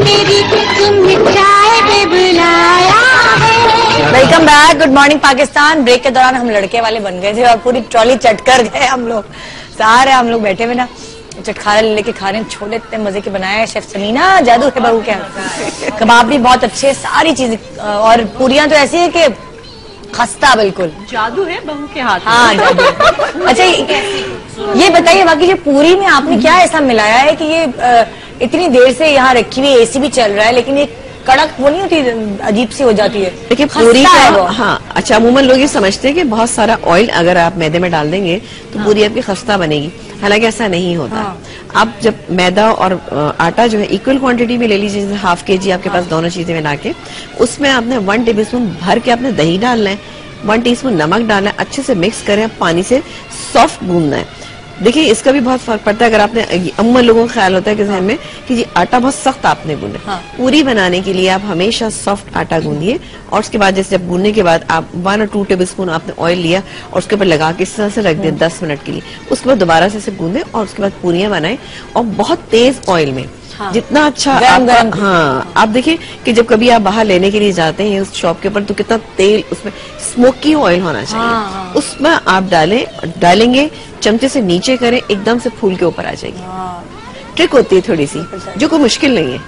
मेरी तुम्हें चाय पे बुलाया है। Welcome back, good morning Pakistan. Break के दौरान हम लड़के वाले बन गए थे और पूरी ट्रॉली चट कर गए हम लोग। सारे हम लोग बैठे हुए ना चटखारा लेके खा रहे हैं। छोले इतने मजे के बनाए हैं शेफ समीना, जादू है बहू के। कबाब भी बहुत अच्छे, सारी चीजें और पूरियां तो ऐसी है कि खस्ता बिल्कुल जादू है बहू के हाथ। हाँ जादू। अच्छा ये बताइए बाकी जो पूरी में आपने क्या ऐसा मिलाया है कि ये इतनी देर से यहाँ रखी हुई, एसी भी चल रहा है लेकिन ये कड़क वो नहीं होती, अजीब सी हो जाती है। देखिए पूरी का हाँ अच्छा, अमूमन लोग ये समझते हैं कि बहुत सारा ऑयल अगर आप मैदे में डाल देंगे तो पूरी आपकी खस्ता बनेगी, हालांकि ऐसा नहीं होता। हाँ। आप जब मैदा और आटा जो है इक्वल क्वांटिटी में ले लीजिए, जैसे हाफ केजी आपके पास दोनों चीजें मिला के, उसमें आपने 1 टेबलस्पून भर के आपने दही डालना है, 1 टीस्पून नमक डालना है, अच्छे से मिक्स करें, पानी से सॉफ्ट गूंदना है। देखिए इसका भी बहुत फर्क पड़ता है। अगर आपने अम्मा लोगों का ख्याल होता है कि जहन में कि जी आटा बहुत सख्त आपने गूंदे, हाँ। पूरी बनाने के लिए आप हमेशा सॉफ्ट आटा गूंदिए और उसके बाद जैसे जब गूंदने के बाद आप 1 और 2 टेबलस्पून आपने ऑयल लिया और उसके ऊपर लगा के इस तरह से रख दें 10 मिनट के लिए, उसके बाद दोबारा से गूंदे और उसके बाद पूरियां बनाएं और बहुत तेज ऑयल में। हाँ। जितना अच्छा गरम हाँ आप देखिए कि जब कभी आप बाहर लेने के लिए जाते हैं उस शॉप के ऊपर तो कितना तेल उसमें स्मोकी ऑयल होना चाहिए। हाँ। उसमें आप डालेंगे चमचे से नीचे करें, एकदम से फूल के ऊपर आ जाएगी। हाँ। ट्रिक होती है थोड़ी सी जो कोई मुश्किल नहीं है।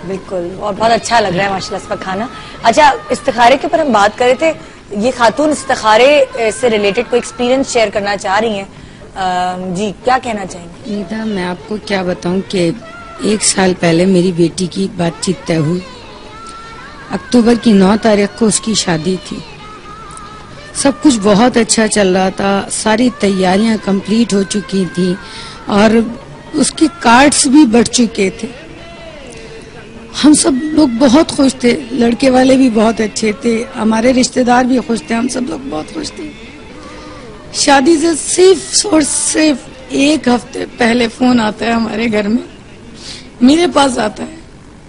बिल्कुल, और बहुत अच्छा लग रहा है माशाल्लाह इसका खाना। अच्छा इस्तिखारे के ऊपर हम बात कर रहे थे, ये खातून इस्तिखारे से रिलेटेड कोई एक्सपीरियंस शेयर करना चाह रही हैं। जी क्या कहना चाहेंगे? निदा मैं आपको क्या बताऊं कि 1 साल पहले मेरी बेटी की बातचीत तय हुई। अक्टूबर की 9 तारीख को उसकी शादी थी। सब कुछ बहुत अच्छा चल रहा था, सारी तैयारियां कंप्लीट हो चुकी थी और उसके कार्ड्स भी बढ़ चुके थे। हम सब लोग बहुत खुश थे, लड़के वाले भी बहुत अच्छे थे, हमारे रिश्तेदार भी खुश थे, हम सब लोग बहुत खुश थे। शादी से सिर्फ 1 हफ्ते पहले फोन आता है हमारे घर में, मेरे पास आता है,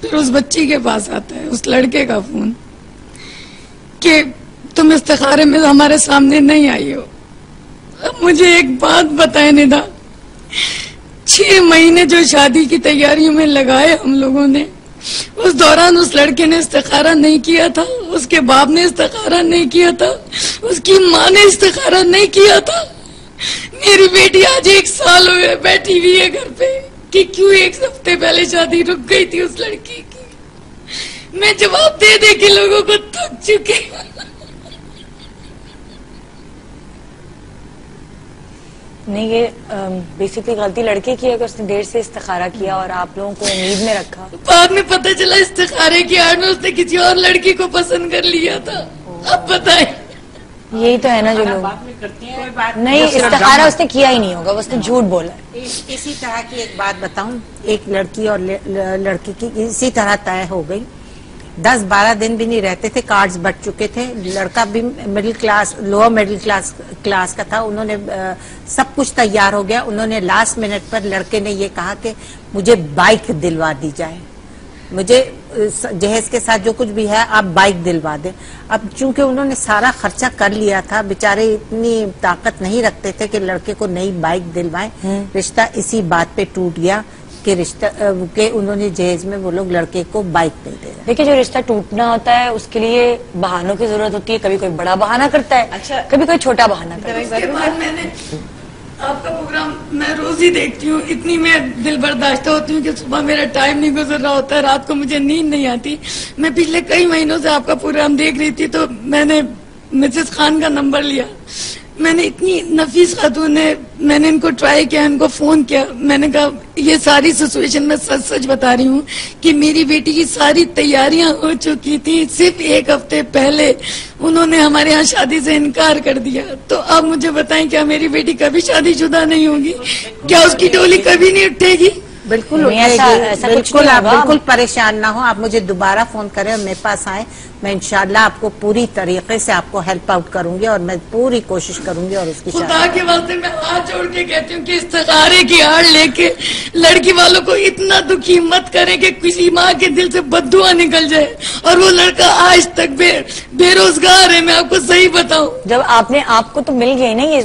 फिर उस बच्ची के पास आता है, उस लड़के का फोन कि तुम इस्तिखारे में हमारे सामने नहीं आई हो। अब मुझे एक बात बताए निदा, 6 महीने जो शादी की तैयारियों में लगाए हम लोगों ने, उस दौरान उस लड़के ने इस्तिखारा नहीं किया था, उसके बाप ने इस्तिखारा नहीं किया था, उसकी माँ ने इस्तिखारा नहीं किया था। मेरी बेटी आज 1 साल हुए बैठी हुई है घर पे कि क्यों 1 हफ्ते पहले शादी रुक गई थी उस लड़की की। मैं जवाब दे दे के लोगों को थक चुकी। नहीं ये बेसिकली गलती लड़के की है कि उसने देर से इस्तिखारा किया और आप लोगों को उम्मीद में रखा। बाद में पता चला इस्तिखारे की आड़ में उसने किसी और लड़की को पसंद कर लिया था। अब बताए यही तो है ना जो लोग करती हैं। नहीं इस्तिखारा उसने किया ही नहीं होगा, उसने झूठ बोला। इसी तरह की एक बात बताऊं, एक लड़की और लड़की की इसी तरह तय हो गई। 10-12 दिन भी नहीं रहते थे, कार्ड्स बढ़ चुके थे। लड़का भी middle class, lower middle class का था। उन्होंने सब कुछ तैयार हो गया। उन्होंने लास्ट मिनट पर लड़के ने ये कहा कि मुझे बाइक दिलवा दी जाए, मुझे जहेज के साथ जो कुछ भी है आप बाइक दिलवा दें। अब चूंकि उन्होंने सारा खर्चा कर लिया था, बेचारे इतनी ताकत नहीं रखते थे कि लड़के को नई बाइक दिलवाएं। रिश्ता इसी बात पे टूट गया कि रिश्ता के उन्होंने जहेज में वो लोग लड़के को बाइक नहीं दे रहे। देखिए जो रिश्ता टूटना होता है उसके लिए बहानों की जरूरत होती है। कभी कोई बड़ा बहाना करता है, अच्छा कभी कोई छोटा बहाना करता है। उसके बाद मैंने आपका प्रोग्राम मैं रोज ही देखती हूँ, इतनी मैं दिल बर्दाश्त होती हूँ कि सुबह मेरा टाइम नहीं गुजर रहा होता है, रात को मुझे नींद नहीं आती। मैं पिछले कई महीनों से आपका प्रोग्राम देख रही थी तो मैंने मिसेस खान का नंबर लिया। मैंने इतनी नफीस खातून है, मैंने इनको ट्राई किया, इनको फोन किया। मैंने कहा ये सारी सिचुएशन मैं सच सच बता रही हूँ कि मेरी बेटी की सारी तैयारियां हो चुकी थी, सिर्फ 1 हफ्ते पहले उन्होंने हमारे यहाँ शादी से इनकार कर दिया। तो अब मुझे बताएं क्या मेरी बेटी कभी शादीशुदा नहीं होगी? क्या उसकी डोली कभी नहीं उठेगी? बिल्कुल ऐसा बिल्कुल आप बिल्कुल परेशान ना हो, आप मुझे दोबारा फोन करें और मेरे पास आए मैं इंशाल्लाह आपको पूरी तरीके से आपको हेल्प आउट करूंगी और मैं पूरी कोशिश करूंगी और उसकी खुदा के वास्ते मैं हाथ जोड़ के कहती हूँ कि इस्तिखारे की आड़ लेके लड़की वालों को इतना दुखी मत करें कि किसी माँ के दिल से बद्दुआ निकल जाए। और वो लड़का आज तक बेरोजगार है, मैं आपको सही बताऊं। जब आपने आपको तो मिल गई नहीं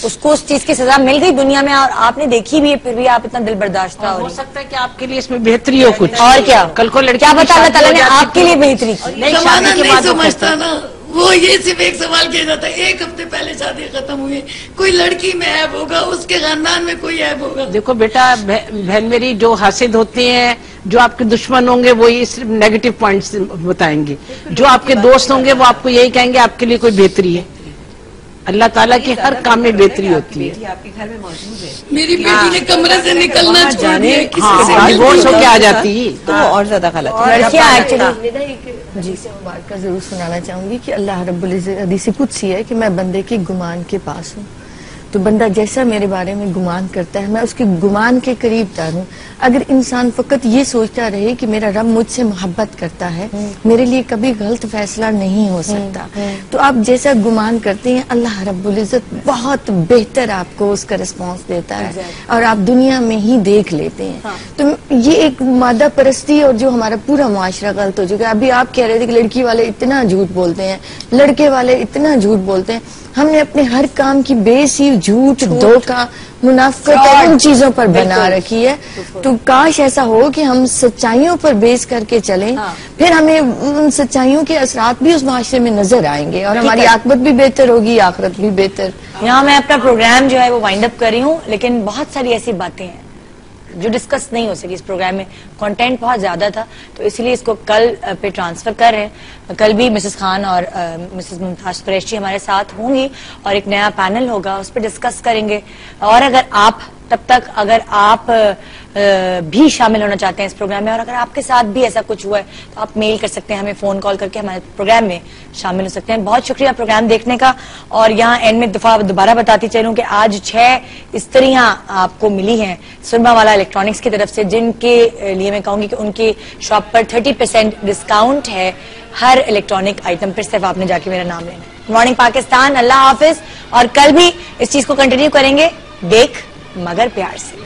उसको उस चीज की सजा मिल गई दुनिया में और आपने देखी भी है, फिर भी आप इतना दिल बर्दाश्त हो सकता है कि आपके लिए इसमें बेहतरी हो कुछ। और क्या कल को लड़की क्या बता अल्लाह ताला ने आपके लिए बेहतरी की। जमाना नहीं समझता ना, वो ये सिर्फ एक सवाल किया जाता है, 1 हफ्ते पहले शादी खत्म हुई, कोई लड़की में ऐब होगा, उसके खानदान में कोई ऐब होगा। देखो बेटा बहन मेरी, जो हासिद होते हैं, जो आपके दुश्मन होंगे वो ये सिर्फ नेगेटिव पॉइंट्स बताएंगे, जो आपके दोस्त होंगे वो आपको यही कहेंगे आपके लिए कोई बेहतरी है। अल्लाह ताला की हर काम में बेहतरी होती है। आपके घर में मौजूद है, मेरी बेटी ने कमरे से निकलना छोड़ दिया, हाँ, डिवोर्स होके आ जाती तो वो और ज्यादा गलत है। लड़कियां एक्चुअली जी से मुबारक जरूर सुनाना चाहूंगी कि अल्लाह रब्बुल इज्जत हदीस कुदसी है कि मैं बंदे के गुमान के पास हूँ। तो बंदा जैसा मेरे बारे में गुमान करता है मैं उसके गुमान के करीब तारूं। अगर इंसान फकत ये सोचता रहे कि मेरा रब मुझसे मोहब्बत करता है, मेरे लिए कभी गलत फैसला नहीं हो सकता। तो आप जैसा गुमान करते हैं अल्लाह रब्बुल इज्जत बहुत बेहतर आपको उसका रिस्पॉन्स देता है और आप दुनिया में ही देख लेते हैं। तो ये एक मादा परस्ती और जो हमारा पूरा मुआशरा गलत हो चुका है। अभी आप कह रहे थे कि लड़की वाले इतना झूठ बोलते हैं, लड़के वाले इतना झूठ बोलते हैं। हमने अपने हर काम की बेस ही झूठ, धोखा, मुनाफिकत उन चीजों पर बना रखी है। तो काश ऐसा हो कि हम सच्चाइयों पर बेस करके चलें, फिर हमें उन सच्चाइयों के असरात भी उस माशरे में नजर आएंगे और हमारी आकबत भी बेहतर होगी, आखिरत भी बेहतर। यहाँ मैं अपना प्रोग्राम जो है वो वाइंड अप कर रही हूँ, लेकिन बहुत सारी ऐसी बातें हैं जो डिस्कस नहीं हो सकी इस प्रोग्राम में। कंटेंट बहुत ज्यादा था तो इसलिए इसको कल पे ट्रांसफर कर रहे हैं। कल भी मिसेस खान और मिसेस मुमताज कुरैशी हमारे साथ होंगी और एक नया पैनल होगा, उस पर डिस्कस करेंगे। और अगर आप तब तक अगर आप भी शामिल होना चाहते हैं इस प्रोग्राम में और अगर आपके साथ भी ऐसा कुछ हुआ है तो आप मेल कर सकते हैं, हमें फोन कॉल करके हमारे प्रोग्राम में शामिल हो सकते हैं। बहुत शुक्रिया प्रोग्राम देखने का। और यहाँ एंड में दोबारा बताती चलूं कि आज 6 स्त्रियां आपको मिली हैं सुरमावाला इलेक्ट्रॉनिक्स की तरफ से, जिनके लिए मैं कहूंगी कि उनकी शॉप पर 30% डिस्काउंट है हर इलेक्ट्रॉनिक आइटम पर। सिर्फ आपने जाके मेरा नाम लेना है। मॉर्निंग पाकिस्तान, अल्लाह हाफिज। और कल भी इस चीज को कंटिन्यू करेंगे, देख मगर प्यार से।